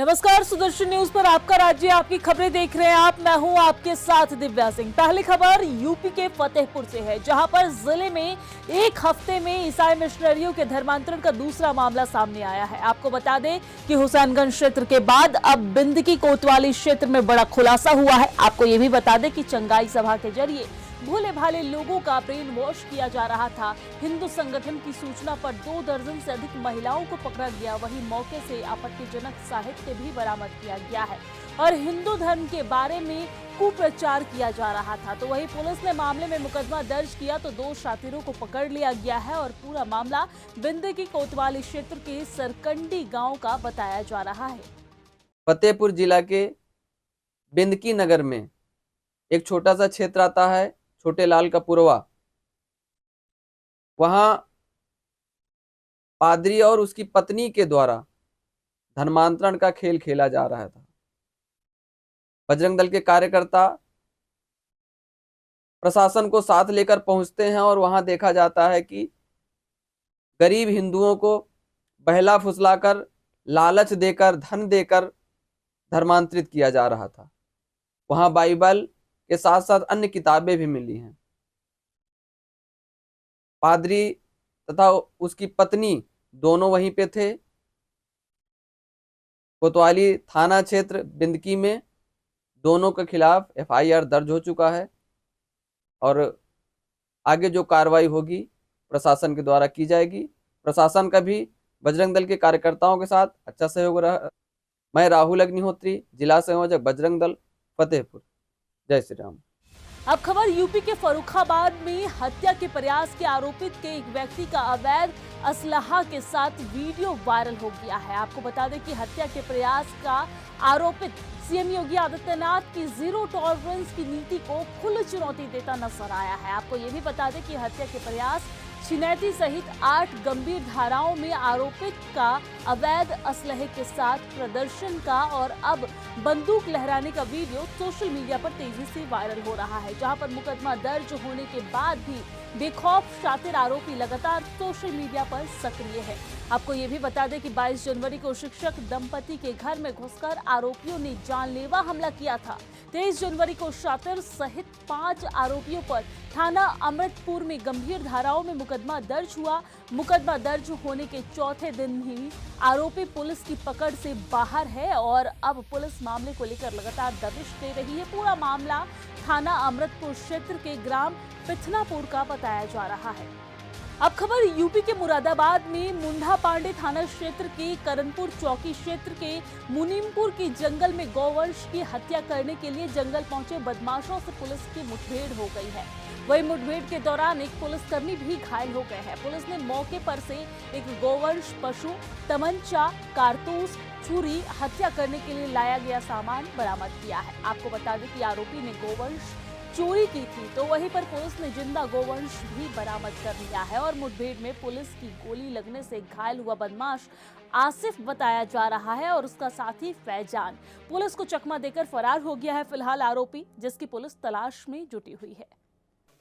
नमस्कार, सुदर्शन न्यूज पर आपका राज्य, आपकी खबरें देख रहे हैं आप। मैं हूं आपके साथ दिव्या सिंह। पहली खबर यूपी के फतेहपुर से है, जहां पर जिले में एक हफ्ते में ईसाई मिशनरियों के धर्मांतरण का दूसरा मामला सामने आया है। आपको बता दें कि हुसैनगंज क्षेत्र के बाद अब बिंदकी कोतवाली क्षेत्र में बड़ा खुलासा हुआ है। आपको ये भी बता दें कि चंगाई सभा के जरिए भोले भाले लोगों का ब्रेन वॉश किया जा रहा था। हिंदू संगठन की सूचना पर 2 दर्जन से अधिक महिलाओं को पकड़ा गया। वहीं मौके से आपत्तिजनक साहित्य भी बरामद किया गया है और हिंदू धर्म के बारे में कुप्रचार किया जा रहा था। तो वहीं पुलिस ने मामले में मुकदमा दर्ज किया तो 2 शातिरों को पकड़ लिया गया है और पूरा मामला बिंदकी कोतवाली क्षेत्र के सरकंडी गांव का बताया जा रहा है। फतेहपुर जिला के बिंदकी नगर में एक छोटा सा क्षेत्र आता है, छोटे लाल का पुरवा। वहां पादरी और उसकी पत्नी के द्वारा धर्मांतरण का खेल खेला जा रहा था। बजरंग दल के कार्यकर्ता प्रशासन को साथ लेकर पहुंचते हैं और वहां देखा जाता है कि गरीब हिंदुओं को बहला फुसलाकर, लालच देकर, धन देकर धर्मांतरित किया जा रहा था। वहां बाइबल के साथ साथ अन्य किताबें भी मिली हैं। पादरी तथा उसकी पत्नी दोनों वहीं पे थे। कोतवाली थाना क्षेत्र बिंदकी में दोनों के खिलाफ एफआईआर दर्ज हो चुका है और आगे जो कार्रवाई होगी प्रशासन के द्वारा की जाएगी। प्रशासन का भी बजरंग दल के कार्यकर्ताओं के साथ अच्छा सहयोग रहा। मैं राहुल अग्निहोत्री, जिला संयोजक बजरंग दल, फतेहपुर। जय श्री राम। अब खबर यूपी के फर्रुखाबाद में हत्या के प्रयास के आरोपित के एक व्यक्ति का अवैध असलहा के साथ वीडियो वायरल हो गया है। आपको बता दें कि हत्या के प्रयास का आरोपित सीएम योगी आदित्यनाथ की जीरो टॉलरेंस की नीति को खुली चुनौती देता नजर आया है। आपको ये भी बता दें कि हत्या के प्रयास, छिनैती सहित 8 गंभीर धाराओं में आरोपित का अवैध असलहे के साथ प्रदर्शन का और अब बंदूक लहराने का वीडियो सोशल मीडिया पर तेजी से वायरल हो रहा है, जहां पर मुकदमा दर्ज होने के बाद भी बेखौफ शातिर आरोपी लगातार सोशल मीडिया पर सक्रिय है। आपको ये भी बता दें कि 22 जनवरी को शिक्षक दंपति के घर में घुसकर आरोपियों ने जानलेवा हमला किया था। 23 जनवरी को शातिर सहित 5 आरोपियों पर थाना अमृतपुर में गंभीर धाराओं में मुकदमा दर्ज हुआ। मुकदमा दर्ज होने के चौथे दिन ही आरोपी पुलिस की पकड़ से बाहर है और अब पुलिस मामले को लेकर लगातार दबिश दे रही है। पूरा मामला थाना अमृतपुर क्षेत्र के ग्राम पिथनापुर का बताया जा रहा है। अब खबर यूपी के मुरादाबाद में मुंडा पांडे थाना क्षेत्र के करनपुर चौकी क्षेत्र के मुनीमपुर की जंगल में गौवंश की हत्या करने के लिए जंगल पहुंचे बदमाशों से पुलिस की मुठभेड़ हो गई है। वही मुठभेड़ के दौरान एक पुलिसकर्मी भी घायल हो गए हैं। पुलिस ने मौके पर से एक गौवंश पशु, तमंचा, कारतूस, छुरी, हत्या करने के लिए लाया गया सामान बरामद किया है। आपको बता दें कि आरोपी ने गौवंश चोरी की थी, तो वहीं पर पुलिस ने जिंदा गोवंश भी बरामद कर लिया है और मुठभेड़ में पुलिस की गोली लगने से घायल हुआ बदमाश आसिफ बताया जा रहा है और उसका साथी फैजान पुलिस को चकमा देकर फरार हो गया है। फिलहाल आरोपी, जिसकी पुलिस तलाश में जुटी हुई है।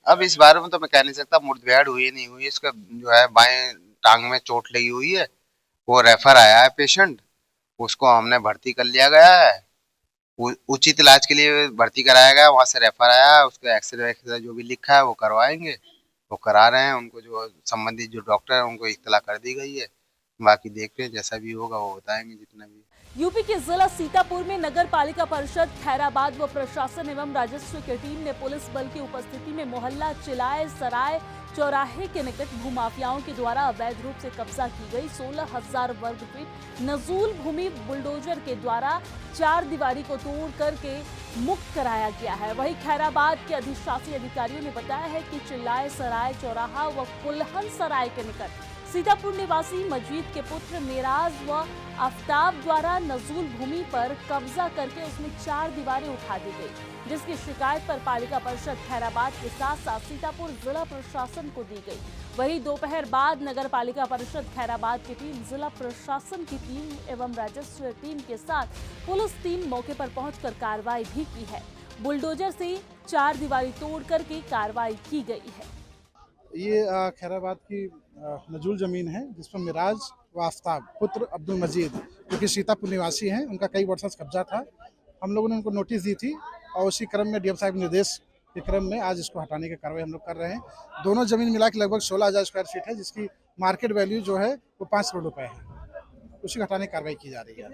अब इस बारे में तो मैं कह नहीं सकता, मुठभेड़ हुई नहीं हुई। इसका जो है बाएं टांग में चोट लगी हुई है। वो रेफर आया है पेशेंट, उसको हमने भर्ती कर लिया गया है। उचित इलाज के लिए भर्ती कराया गया, वहां से रेफर आया। उसको एक्सरे जो भी लिखा है वो करवाएंगे, वो करा रहे हैं। उनको जो संबंधित जो डॉक्टर है उनको इत्तला कर दी गई है। बाकी देखते हैं, जैसा भी होगा वो बताएंगे जितना भी। यूपी के जिला सीतापुर में नगर पालिका परिषद खैराबाद व प्रशासन एवं राजस्व की टीम ने पुलिस बल की उपस्थिति में मोहल्ला चिलाए सराय चौराहे के निकट भूमाफियाओं के द्वारा अवैध रूप से कब्जा की गई 16,000 वर्ग फीट नजूल भूमि बुलडोजर के द्वारा 4 दीवारी को तोड़ करके मुक्त कराया गया है। वहीं खैराबाद के अधिशासी अधिकारियों ने बताया है कि चिल्लाए सराय चौराहा व कुल्हन सराय के निकट सीतापुर निवासी मजीद के पुत्र मेराज व आफ्ताब द्वारा नजूल भूमि पर कब्जा करके उसमें 4 दीवारें उठा दी गई, जिसकी शिकायत पर पालिका परिषद खैराबाद के साथ साथ सीतापुर जिला प्रशासन को दी गई। वहीं दोपहर बाद नगर पालिका परिषद खैराबाद की टीम, जिला प्रशासन की टीम एवं राजस्व टीम के साथ पुलिस टीम मौके पर पहुंचकर कार्रवाई भी की है। बुलडोजर से 4 दीवारी तोड़ करके कार्रवाई की गई है। ये खैराबाद की नजूल ज़मीन है, जिस पर मिराज व आफ्ताब पुत्र अब्दुल मजीद, जो कि सीतापुर निवासी हैं। उनका कई वर्षों से कब्जा था। हम लोगों ने उनको नोटिस दी थी और उसी क्रम में डीएम साहब के निर्देश के क्रम में आज इसको हटाने की कार्रवाई हम लोग कर रहे हैं। दोनों जमीन मिला के लगभग 16,000 स्क्वायर फीट है, जिसकी मार्केट वैल्यू जो है वो 5 करोड़ रुपए है। उसी को हटाने की कार्रवाई की जा रही है।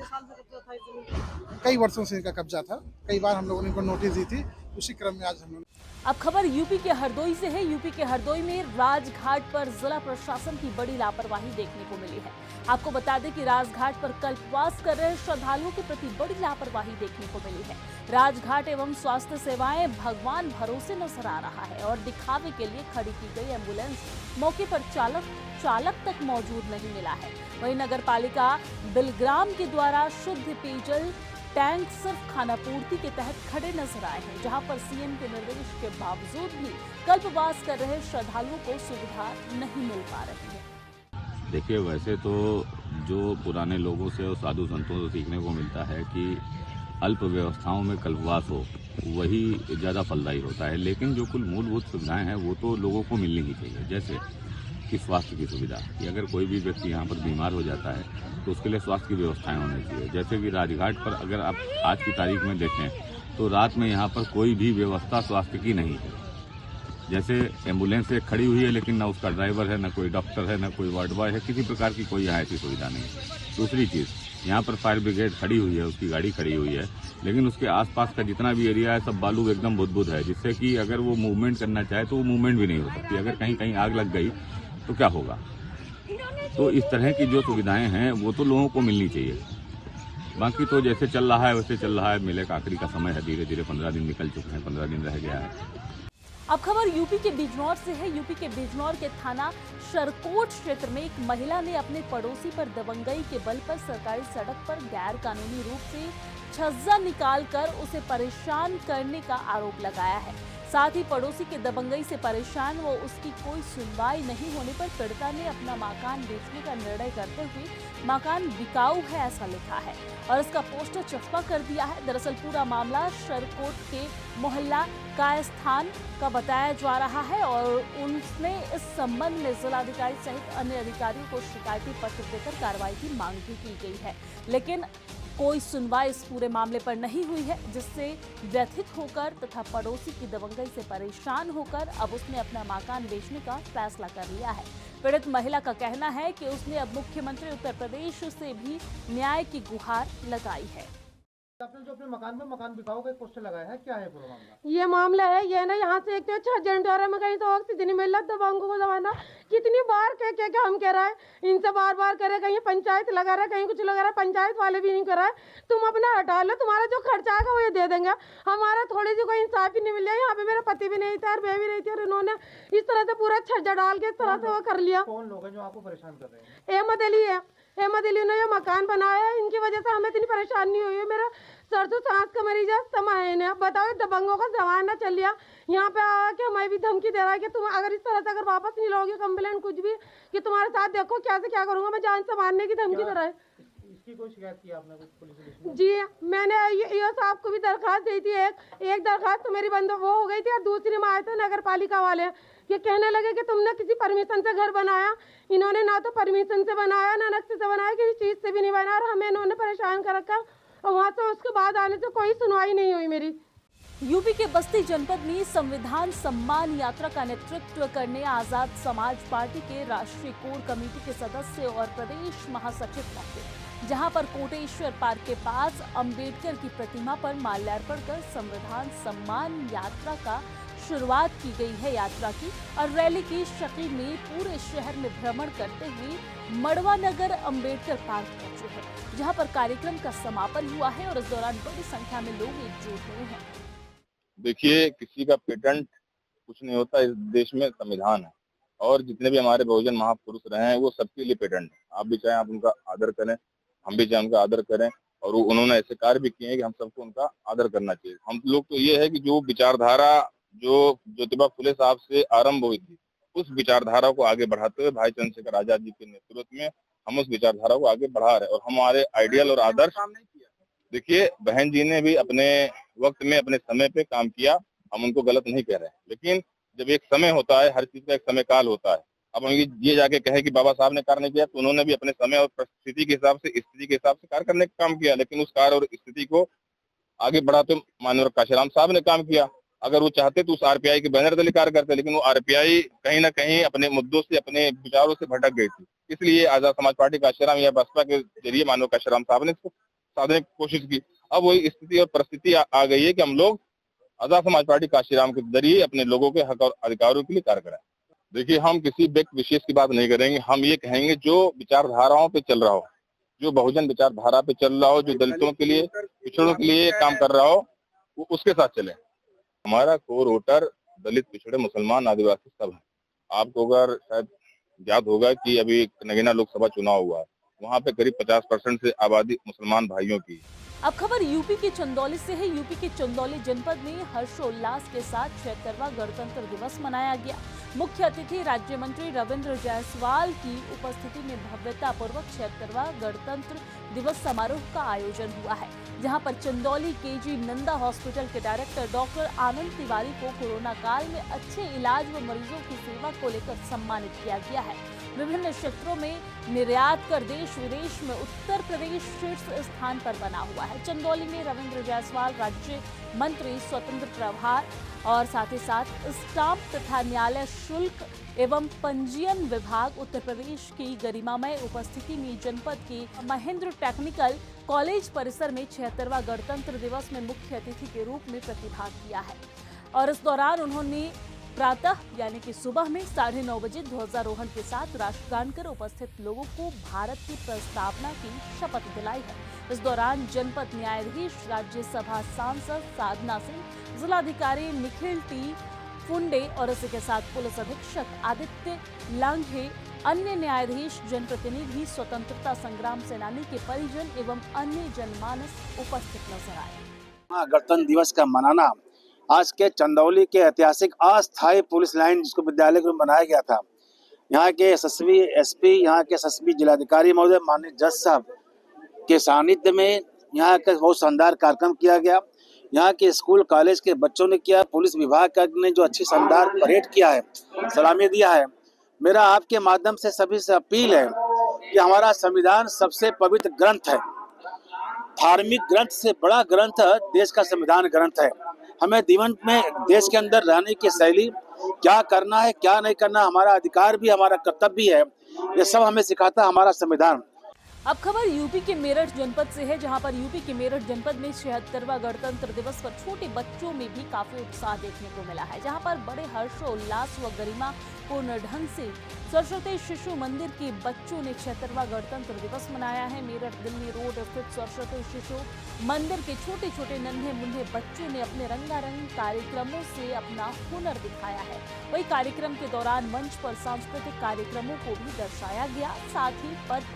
कई वर्षों से इनका कब्जा था, कई बार हम लोगों ने इनको नोटिस दी थी, उसी क्रम में आज हम लोग। अब खबर यूपी के हरदोई से है। यूपी के हरदोई में राजघाट पर जिला प्रशासन की बड़ी लापरवाही देखने को मिली है। आपको बता दें कि राजघाट पर कल्पवास कर रहे श्रद्धालुओं के प्रति बड़ी लापरवाही देखने को मिली है। राजघाट एवं स्वास्थ्य सेवाएं भगवान भरोसे नजर आ रहा है और दिखावे के लिए खड़ी की गई एम्बुलेंस मौके पर चालक तक मौजूद नहीं मिला है। वहीं नगर पालिका बिलग्राम के द्वारा शुद्ध पेयजल टैंक सिर्फ खानापूर्ति के तहत खड़े नजर आए हैं, जहां पर सीएम के निर्देश के बावजूद भी कल्पवास कर रहे श्रद्धालुओं को सुविधा नहीं मिल पा रही है। देखिए, वैसे तो जो पुराने लोगों से और साधु संतों से सीखने को मिलता है कि अल्प व्यवस्थाओं में कल्पवास हो, वही ज़्यादा फलदायी होता है। लेकिन जो कुल मूलभूत सुविधाएं हैं वो तो लोगों को मिलनी ही चाहिए। जैसे कि स्वास्थ्य की सुविधा, कि अगर कोई भी व्यक्ति यहाँ पर बीमार हो जाता है तो उसके लिए स्वास्थ्य की व्यवस्थाएं होनी चाहिए। जैसे कि राजघाट पर अगर आप आज की तारीख में देखें तो रात में यहाँ पर कोई भी व्यवस्था स्वास्थ्य की नहीं है। जैसे एम्बुलेंस एक खड़ी हुई है लेकिन ना उसका ड्राइवर है, ना कोई डॉक्टर है, ना कोई वार्ड बॉय है, किसी प्रकार की कोई यहाँ ऐसी सुविधा नहीं है। दूसरी चीज़, यहाँ पर फायर ब्रिगेड खड़ी हुई है, उसकी गाड़ी खड़ी हुई है, लेकिन उसके आसपास का जितना भी एरिया है सब बालू एकदम बुदबुद है, जिससे कि अगर वो मूवमेंट करना चाहे तो वो मूवमेंट भी नहीं हो सकती। अगर कहीं कहीं आग लग गई तो क्या होगा। तो इस तरह की जो सुविधाएं हैं वो तो लोगों को मिलनी चाहिए। बाकी तो जैसे चल रहा है वैसे चल रहा है। मेले का आखिरी का समय है, धीरे धीरे 15 दिन निकल चुके हैं, 15 दिन रह गया है। अब खबर यूपी के बिजनौर से है। यूपी के बिजनौर के थाना शरकोट क्षेत्र में एक महिला ने अपने पड़ोसी पर दबंगई के बल पर सरकारी सड़क पर गैर कानूनी रूप से छज्जा निकालकर उसे परेशान करने का आरोप लगाया है। साथ ही पड़ोसी के दबंगई से परेशान व उसकी कोई सुनवाई नहीं होने पर पीड़िता ने अपना मकान बेचने का निर्णय करते हुए मकान बिकाऊ है ऐसा लिखा है और इसका पोस्टर चस्पा कर दिया है। दरअसल पूरा मामला शरकोट के मोहल्ला कायस्थान का बताया जा रहा है और उसने इस संबंध में जिलाधिकारी सहित अन्य अधिकारियों को शिकायती पत्र देकर कार्रवाई की मांग भी की गई है, लेकिन कोई सुनवाई इस पूरे मामले पर नहीं हुई है, जिससे व्यथित होकर तथा पड़ोसी की दबंगई से परेशान होकर अब उसने अपना मकान बेचने का फैसला कर लिया है। पीड़ित महिला का कहना है कि उसने अब मुख्यमंत्री उत्तर प्रदेश से भी न्याय की गुहार लगाई है। आपने जो अपने मकान बिकाऊ का एक पोस्टर लगाया है, क्या है पूरा मामला? ये मामला है ये ना, यहाँ से एक तो छज्जा में कहीं तो ऑक्सीजन नहीं मिल रहा, दबंगों को दबाना कितनी बार कह हम कह रहा है, इनसे बार करे, कहीं पंचायत लगा रहा है, कहीं कुछ लगा रहा है, पंचायत वाले भी नहीं कर रहा है। तुम अपना हटा लो, तुम्हारा जो खर्चा आएगा वो ये दे देंगे, हमारा थोड़ी सी कोई इंसाफ ही नहीं मिल रहा। यहाँ पे मेरा पति भी नहीं था और मैं भी नहीं थी और इन्होंने इस तरह से पूरा छज्जा डाल के इस तरह से वो कर लिया। कौन लोग हैं जो आपको परेशान कर रहे हैं? अहमद अली है, अहमद अली ने ये मकान बनाया है, इनकी वजह से हमें इतनी परेशानी हुई है। मेरा सरसों सांस का मरीज है, समय है। बताओ, दबंगों का जमाना चल लिया, यहाँ पे आके हमें भी धमकी दे रहा है कि तुम अगर इस तरह से अगर वापस नहीं लोगे कंप्लेंट कुछ भी, कि तुम्हारे साथ देखो क्या से क्या करूंगा, मैं जान से मारने की धमकी दे रहा है। इसकी कोई शिकायत की आपने पुलिस? जी, मैंने ये साहब को भी दरखास्त दी थी। एक दरखास्त तो मेरी बंद वो हो गई थी और दूसरी में आए थे नगर पालिका वाले, ये कहने लगे कि तुमने किसी परमिशन से घर बनाया। इन्होंने ना तो परमिशन से बनाया, ना नक्शे से बनाया, किसी चीज से भी नहीं बनाया और हमें इन्होंने परेशान कर रखा। और वहाँ से उसके बाद आने से कोई सुनवाई नहीं हुई मेरी। यूपी के बस्ती जनपद में संविधान सम्मान यात्रा का नेतृत्व करने आजाद समाज पार्टी के राष्ट्रीय कोर कमेटी के सदस्य और प्रदेश महासचिव पहुंचे, जहां पर कोटेश्वर पार्क के पास अंबेडकर की प्रतिमा पर माल्यार्पण कर संविधान सम्मान यात्रा का शुरुआत की गई है। यात्रा की और रैली की शक्ल में पूरे शहर में भ्रमण करते हुए मड़वा नगर अंबेडकर पार्क पहुंचे हैं, जहां पर कार्यक्रम का समापन हुआ है और इस दौरान बड़ी संख्या में लोग एकजुट हुए हैं। देखिए, किसी का पेटेंट कुछ नहीं होता, इस देश में संविधान है और जितने भी हमारे बहुजन महापुरुष रहे हैं वो सबके लिए पेटेंट है। आप भी चाहे आप उनका आदर करें, हम भी चाहे उनका आदर करें और उन्होंने ऐसे कार्य भी किए हैं कि हम सबको उनका आदर करना चाहिए। हम लोग तो ये है कि जो विचारधारा जो ज्योतिबा फुले साहब से आरंभ हुई थी, उस विचारधारा को आगे बढ़ाते हुए भाई चंद्रशेखर आजाद जी के नेतृत्व में हम उस विचारधारा को आगे बढ़ा रहे हैं और हमारे आइडियल और आदर्श। देखिए, बहन जी ने भी अपने वक्त में अपने समय पे काम किया, हम उनको गलत नहीं कह रहे हैं, लेकिन जब एक समय होता है, हर चीज का एक समय काल होता है। अब हम ये जाके कहे कि बाबा साहब ने कार्य नहीं किया, तो उन्होंने भी अपने समय और परिस्थिति के हिसाब से, स्थिति के हिसाब से कार्य करने का काम किया, लेकिन उस कार्य और स्थिति को आगे बढ़ाते माननीय काशीराम साहब ने काम किया। अगर वो चाहते तो उस आरपीआई के बैनर तले कार्य करते, लेकिन वो आरपीआई कहीं ना कहीं अपने मुद्दों से, अपने विचारों से भटक गई थी। इसलिए आजाद समाज पार्टी काशीराम या बसपा के जरिए माननीय काशीराम साहब ने इसको साधने की कोशिश की। अब वही स्थिति और परिस्थिति आ गई है कि हम लोग आजाद समाज पार्टी काशीराम के जरिए अपने लोगों के हक और अधिकारों के लिए कार्य करें। देखिए, हम किसी व्यक्ति विशेष की बात नहीं करेंगे, हम ये कहेंगे जो विचारधाराओं पे चल रहा हो, जो बहुजन विचारधारा पे चल रहा हो, जो दलितों के लिए, पिछड़ों के लिए काम कर रहा हो, वो उसके साथ चले। हमारा कोर वोटर दलित, पिछड़े, मुसलमान, आदिवासी सब है। आपको अगर शायद याद होगा कि अभी नगीना लोकसभा चुनाव हुआ है, वहाँ पे करीब 50% से आबादी मुसलमान भाइयों की। अब खबर यूपी के चंदौली से है। यूपी के चंदौली जनपद में हर्षोल्लास के साथ 76वां गणतंत्र दिवस मनाया गया। मुख्य अतिथि राज्य मंत्री रविंद्र जायसवाल की उपस्थिति में भव्यता पूर्वक 76वां गणतंत्र दिवस समारोह का आयोजन हुआ है, जहां पर चंदौली केजी नंदा हॉस्पिटल के डायरेक्टर डॉक्टर आनंद तिवारी को कोरोना काल में अच्छे इलाज व मरीजों की सेवा को लेकर सम्मानित किया गया है। विभिन्न क्षेत्रों में निर्यात कर देश विदेश में उत्तर प्रदेश शीर्ष स्थान पर बना हुआ है। चंदौली में रविंद्र जायसवाल राज्य मंत्री स्वतंत्र प्रभार और साथ ही साथ स्टाम्प तथा न्यायालय शुल्क एवं पंजीयन विभाग उत्तर प्रदेश की गरिमामय उपस्थिति में जनपद के महेंद्र टेक्निकल कॉलेज परिसर में 76वां गणतंत्र दिवस में मुख्य अतिथि के रूप में प्रतिभाग किया है। और इस दौरान उन्होंने प्रातः यानी कि सुबह में 9:30 बजे ध्वजारोहण के साथ राष्ट्रगान कर उपस्थित लोगों को भारत की प्रस्तावना की शपथ दिलाई है। इस दौरान जनपद न्यायाधीश, राज्यसभा सांसद साधना सिंह, जिलाधिकारी निखिल टी फुंडे और इसी के साथ पुलिस अधीक्षक आदित्य लांघे, अन्य न्यायाधीश, जनप्रतिनिधि, स्वतंत्रता संग्राम सेनानी के परिजन एवं अन्य जनमानस उपस्थित नजर आए। गणतंत्र दिवस का मनाना आज के चंदौली के ऐतिहासिक अस्थायी पुलिस लाइन, जिसको विद्यालय के रूप में बनाया गया था, यहाँ के यशस्वी एसपी, यहाँ के यशस्वी जिलाधिकारी महोदय, माननीय जज साहब के सानिध्य में यहाँ का बहुत शानदार कार्यक्रम किया गया। यहाँ के स्कूल कॉलेज के बच्चों ने किया, पुलिस विभाग ने जो अच्छी शानदार परेड किया है, सलामी दिया है। मेरा आपके माध्यम से सभी से अपील है कि हमारा संविधान सबसे पवित्र ग्रंथ है। धार्मिक ग्रंथ से बड़ा ग्रंथ देश का संविधान ग्रंथ है। हमें जीवन में देश के अंदर रहने की शैली, क्या करना है क्या नहीं करना, हमारा अधिकार भी, हमारा कर्तव्य भी है, ये सब हमें सिखाता है हमारा संविधान। अब खबर यूपी के मेरठ जनपद से है, जहां पर यूपी के मेरठ जनपद में 76वां गणतंत्र दिवस पर छोटे बच्चों में भी काफी उत्साह देखने को मिला है, जहां पर बड़े हर्षोल्लास व गरिमा पूर्ण ढंग से सरस्वती शिशु मंदिर के बच्चों ने 76वां गणतंत्र दिवस मनाया है। मेरठ दिल्ली रोड स्थित सरस्वती शिशु मंदिर के छोटे छोटे नन्हे मुन्ने बच्चों ने अपने रंगारंग कार्यक्रमों से अपना हुनर दिखाया है। वही कार्यक्रम के दौरान मंच पर सांस्कृतिक कार्यक्रमों को भी दर्शाया गया, साथ ही पथ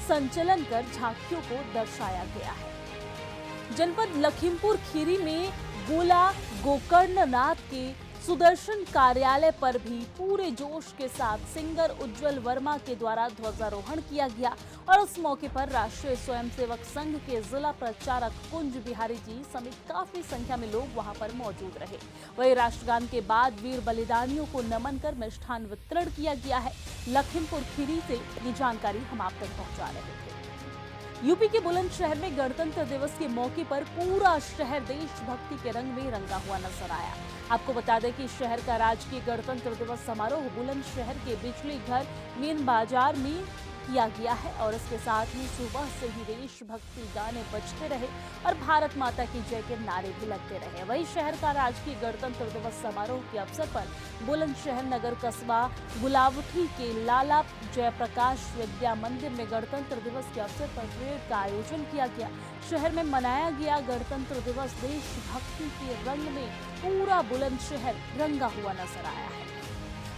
संचलन कर झांकियों को दर्शाया गया है। जनपद लखीमपुर खीरी में गोला गोकर्णनाथ के सुदर्शन कार्यालय पर भी पूरे जोश के साथ सिंगर उज्जवल वर्मा के द्वारा ध्वजारोहण किया गया और उस मौके पर राष्ट्रीय स्वयंसेवक संघ के जिला प्रचारक कुंज बिहारी जी समेत काफी संख्या में लोग वहां पर मौजूद रहे। वही राष्ट्रगान के बाद वीर बलिदानियों को नमन कर मिष्ठान वितरण किया गया है। लखीमपुर खीरी से ये जानकारी हम आप तक पहुंचा रहे थे। यूपी के बुलंदशहर में गणतंत्र दिवस के मौके पर पूरा शहर देशभक्ति के रंग में रंगा हुआ नजर आया। आपको बता दें कि शहर का राजकीय गणतंत्र दिवस समारोह बुलंदशहर के बिजली घर मेन बाजार में किया गया है और इसके साथ ही सुबह से ही देशभक्ति गाने बजते रहे और भारत माता की जय के नारे भी लगते रहे। वही शहर का राजकीय गणतंत्र दिवस समारोह के अवसर पर बुलंदशहर नगर कस्बा गुलावठी के लाला जयप्रकाश विद्या मंदिर में गणतंत्र दिवस के अवसर पर परेड का आयोजन किया गया। शहर में मनाया गया गणतंत्र दिवस देशभक्ति के रंग में पूरा बुलंदशहर रंगा हुआ नजर आया है।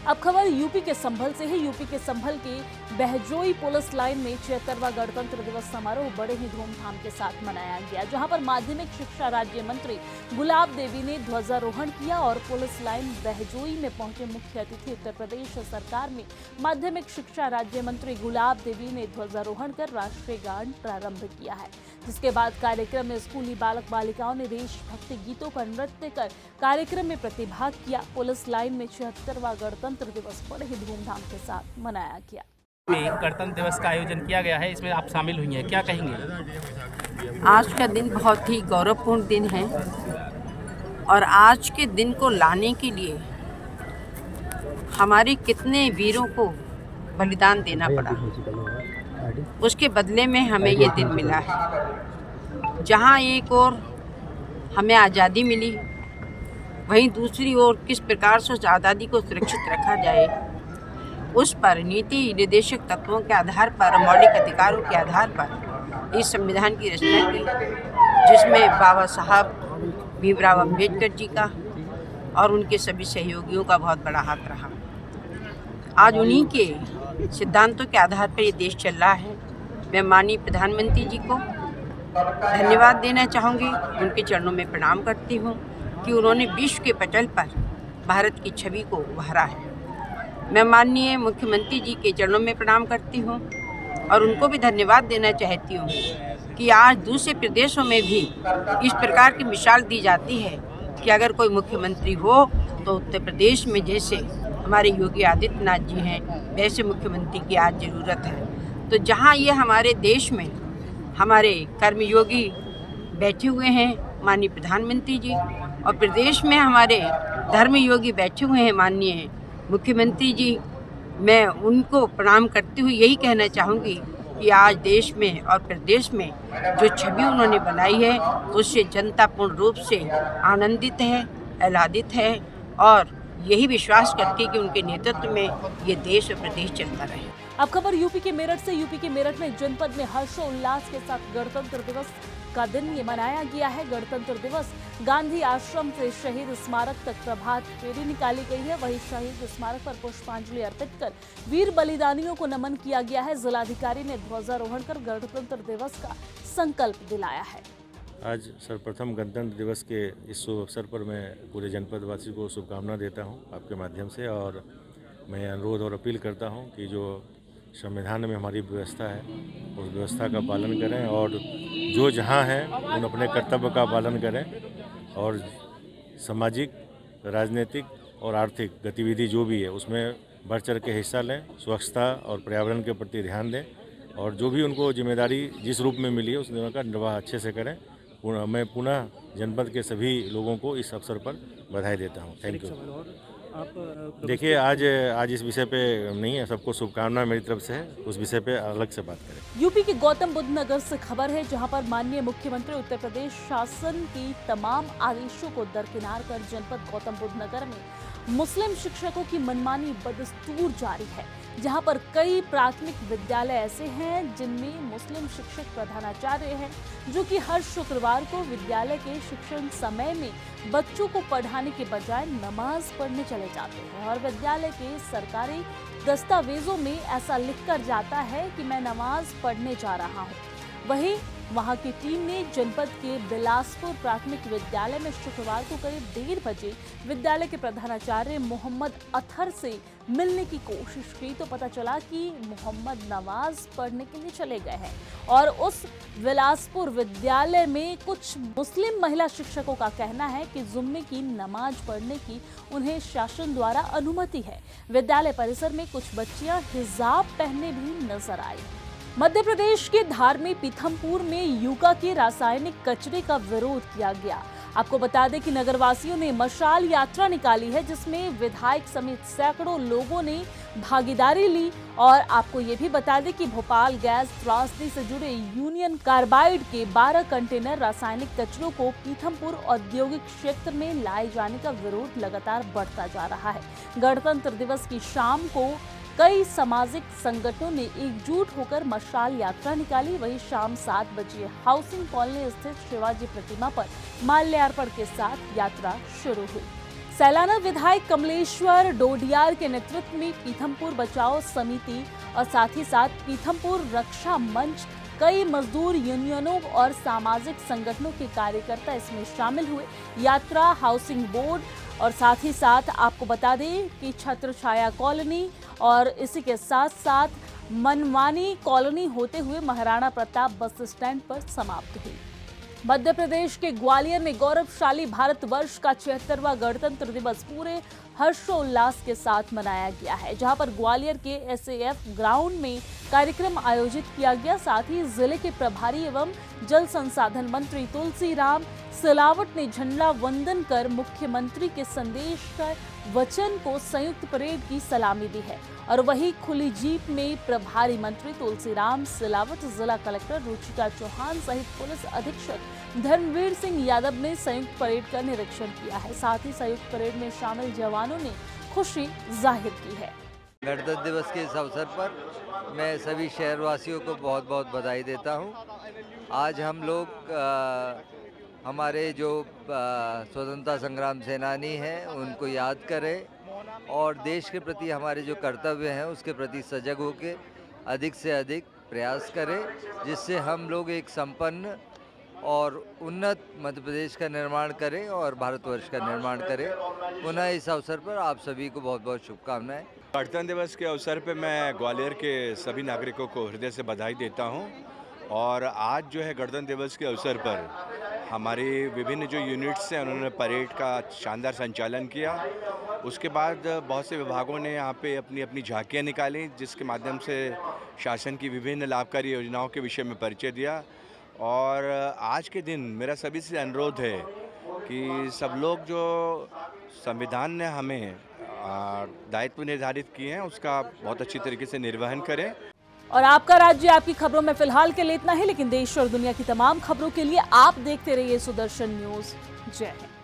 अब खबर यूपी के संभल से है। यूपी के संभल के बहजोई पुलिस लाइन में 76वां गणतंत्र दिवस समारोह बड़े ही धूमधाम के साथ मनाया गया, जहां पर माध्यमिक शिक्षा राज्य मंत्री गुलाब देवी ने ध्वजारोहण किया और पुलिस लाइन बहजोई में पहुंचे मुख्य अतिथि उत्तर प्रदेश सरकार में माध्यमिक शिक्षा राज्य मंत्री गुलाब देवी ने ध्वजारोहण कर राष्ट्रीय गान प्रारंभ किया है। जिसके बाद कार्यक्रम में स्कूली बालक बालिकाओं ने देशभक्ति गीतों पर नृत्य कर कार्यक्रम में प्रतिभाग किया। पुलिस लाइन में 76वां गणतंत्र गणतंत्र दिवस बड़े ही धूमधाम के साथ मनाया गया। में गणतंत्र दिवस का आयोजन किया गया है, इसमें आप शामिल हुई हैं, क्या कहेंगे? आज का दिन बहुत ही गौरवपूर्ण दिन है और आज के दिन को लाने के लिए हमारे कितने वीरों को बलिदान देना पड़ा, उसके बदले में हमें ये दिन मिला है। जहाँ एक ओर हमें आज़ादी मिली, वहीं दूसरी ओर किस प्रकार से उस आज़ादी को सुरक्षित रखा जाए, उस पर नीति निर्देशक तत्वों के आधार पर, मौलिक अधिकारों के आधार पर इस संविधान की रचना की, जिसमें बाबा साहब भीमराव अम्बेडकर जी का और उनके सभी सहयोगियों का बहुत बड़ा हाथ रहा। आज उन्हीं के सिद्धांतों के आधार पर ये देश चल रहा है। मैं माननीय प्रधानमंत्री जी को धन्यवाद देना चाहूँगी, उनके चरणों में प्रणाम करती हूँ कि उन्होंने विश्व के पटल पर भारत की छवि को उभारा है। मैं माननीय मुख्यमंत्री जी के चरणों में प्रणाम करती हूँ और उनको भी धन्यवाद देना चाहती हूँ कि आज दूसरे प्रदेशों में भी इस प्रकार की मिसाल दी जाती है कि अगर कोई मुख्यमंत्री हो तो उत्तर प्रदेश में जैसे हमारे योगी आदित्यनाथ जी हैं, वैसे मुख्यमंत्री की आज ज़रूरत है। तो जहाँ ये हमारे देश में हमारे कर्मयोगी बैठे हुए हैं माननीय प्रधानमंत्री जी, और प्रदेश में हमारे धर्मयोगी बैठे हुए हैं माननीय मुख्यमंत्री जी, मैं उनको प्रणाम करते हुए यही कहना चाहूँगी कि आज देश में और प्रदेश में जो छवि उन्होंने बनाई है उससे जनता पूर्ण रूप से आनंदित है, आह्लादित है और यही विश्वास करके कि उनके नेतृत्व में ये देश और प्रदेश चलता रहे। अब खबर यूपी के मेरठ से। यूपी के मेरठ में जनपद में हर्षोल्लास के साथ गणतंत्र दिवस का दिन ये मनाया गया है। गणतंत्र दिवस गांधी आश्रम से शहीद स्मारक तक प्रभात फेरी निकाली गई है। वहीं शहीद स्मारक पर पुष्पांजलि अर्पित कर वीर बलिदानियों को नमन किया गया है। जिलाधिकारी ने ध्वजारोहण कर गणतंत्र दिवस का संकल्प दिलाया है। आज सर्वप्रथम गणतंत्र दिवस के इस शुभ अवसर पर मैं पूरे जनपदवासी को शुभकामना देता हूं आपके माध्यम से, और मैं अनुरोध और अपील करता हूं कि जो संविधान में हमारी व्यवस्था है उस व्यवस्था का पालन करें और जो जहां हैं उन अपने कर्तव्य का पालन करें और सामाजिक, राजनीतिक और आर्थिक गतिविधि जो भी है उसमें बढ़ चढ़ के हिस्सा लें, स्वच्छता और पर्यावरण के प्रति ध्यान दें और जो भी उनको जिम्मेदारी जिस रूप में मिली है उस का निर्वाह अच्छे से करें। मैं पुनः जनपद के सभी लोगों को इस अवसर पर बधाई देता हूं। Thank you. देखिए आज इस विषय पे नहीं है, सबको शुभकामनाएं मेरी तरफ से है, उस विषय पे अलग से बात करें। यूपी के गौतम बुद्ध नगर से खबर है, जहां पर माननीय मुख्यमंत्री उत्तर प्रदेश शासन की तमाम आदेशों को दरकिनार कर जनपद गौतम बुद्ध नगर में मुस्लिम शिक्षकों की मनमानी बदस्तूर जारी है। जहां पर कई प्राथमिक विद्यालय ऐसे हैं जिनमें मुस्लिम शिक्षक प्रधानाचार्य हैं, जो कि हर शुक्रवार को विद्यालय के शिक्षण समय में बच्चों को पढ़ाने के बजाय नमाज पढ़ने चले जाते हैं और विद्यालय के सरकारी दस्तावेजों में ऐसा लिखकर जाता है कि मैं नमाज पढ़ने जा रहा हूं। वहीं वहां की टीम ने जनपद के बिलासपुर प्राथमिक विद्यालय में शुक्रवार को करीब 1:30 बजे विद्यालय के प्रधानाचार्य मोहम्मद अतहर से मिलने की कोशिश की तो पता चला कि मोहम्मद नमाज पढ़ने के लिए चले गए हैं और उस बिलासपुर विद्यालय में कुछ मुस्लिम महिला शिक्षकों का कहना है कि जुम्मे की नमाज पढ़ने की उन्हें शासन द्वारा अनुमति है। विद्यालय परिसर में कुछ बच्चियां हिजाब पहने भी नजर आई। मध्य प्रदेश के धार में पीथमपुर में यूका के रासायनिक कचरे का विरोध किया गया। आपको बता दें कि नगरवासियों ने मशाल यात्रा निकाली है, जिसमें विधायक समेत सैकड़ों लोगों ने भागीदारी ली। और आपको ये भी बता दें कि भोपाल गैस त्रासदी से जुड़े यूनियन कार्बाइड के 12 कंटेनर रासायनिक कचरों को पीथमपुर औद्योगिक क्षेत्र में लाए जाने का विरोध लगातार बढ़ता जा रहा है। गणतंत्र दिवस की शाम को कई सामाजिक संगठनों ने एकजुट होकर मशाल यात्रा निकाली। वहीं शाम 7 बजे हाउसिंग कॉलोनी स्थित शिवाजी प्रतिमा पर माल्यार्पण के साथ यात्रा शुरू हुई। सैलाना विधायक कमलेश्वर डोडियार के नेतृत्व में पीथमपुर बचाओ समिति और साथ ही साथ पीथमपुर रक्षा मंच, कई मजदूर यूनियनों और सामाजिक संगठनों के कार्यकर्ता इसमें शामिल हुए। यात्रा हाउसिंग बोर्ड और साथ ही साथ आपको बता दें कि छत्र छाया कॉलोनी और इसी के साथ साथ मनवानी कॉलोनी होते हुए महाराणा प्रताप बस स्टैंड पर समाप्त हुई। मध्य प्रदेश के ग्वालियर में गौरवशाली भारतवर्ष का 76वां गणतंत्र दिवस पूरे हर्षोल्लास के साथ मनाया गया है, जहां पर ग्वालियर के SAF ग्राउंड में कार्यक्रम आयोजित किया गया। साथ ही जिले के प्रभारी एवं जल संसाधन मंत्री तुलसीराम सिलावट ने झंडा वंदन कर मुख्यमंत्री के संदेश का वचन को संयुक्त परेड की सलामी दी है। और वहीं खुली जीप में प्रभारी मंत्री तुलसीराम सिलावट, जिला कलेक्टर रुचिका चौहान सहित पुलिस अधीक्षक धर्मवीर सिंह यादव ने संयुक्त परेड का निरीक्षण किया है। साथ ही संयुक्त परेड में शामिल जवानों ने खुशी जाहिर की है। गणतंत्र दिवस के इस अवसर पर मैं सभी शहरवासियों को बहुत बहुत बधाई देता हूं। आज हम लोग हमारे जो स्वतंत्रता संग्राम सेनानी हैं उनको याद करें और देश के प्रति हमारे जो कर्तव्य हैं उसके प्रति सजग होकर अधिक से अधिक प्रयास करें, जिससे हम लोग एक संपन्न और उन्नत मध्य प्रदेश का निर्माण करें और भारतवर्ष का निर्माण करें। पुनः इस अवसर पर आप सभी को बहुत बहुत शुभकामनाएं। गणतंत्र दिवस के अवसर पर मैं ग्वालियर के सभी नागरिकों को हृदय से बधाई देता हूं। और आज जो है गणतंत्र दिवस के अवसर पर हमारी विभिन्न जो यूनिट्स हैं उन्होंने परेड का शानदार संचालन किया। उसके बाद बहुत से विभागों ने यहाँ पे अपनी अपनी झांकियाँ निकाली, जिसके माध्यम से शासन की विभिन्न लाभकारी योजनाओं के विषय में परिचय दिया। और आज के दिन मेरा सभी से अनुरोध है कि सब लोग जो संविधान ने हमें दायित्व निर्धारित किए हैं उसका बहुत अच्छी तरीके से निर्वहन करें। और आपका राज्य आपकी खबरों में फिलहाल के लिए इतना ही, लेकिन देश और दुनिया की तमाम खबरों के लिए आप देखते रहिए सुदर्शन न्यूज। जय हिंद।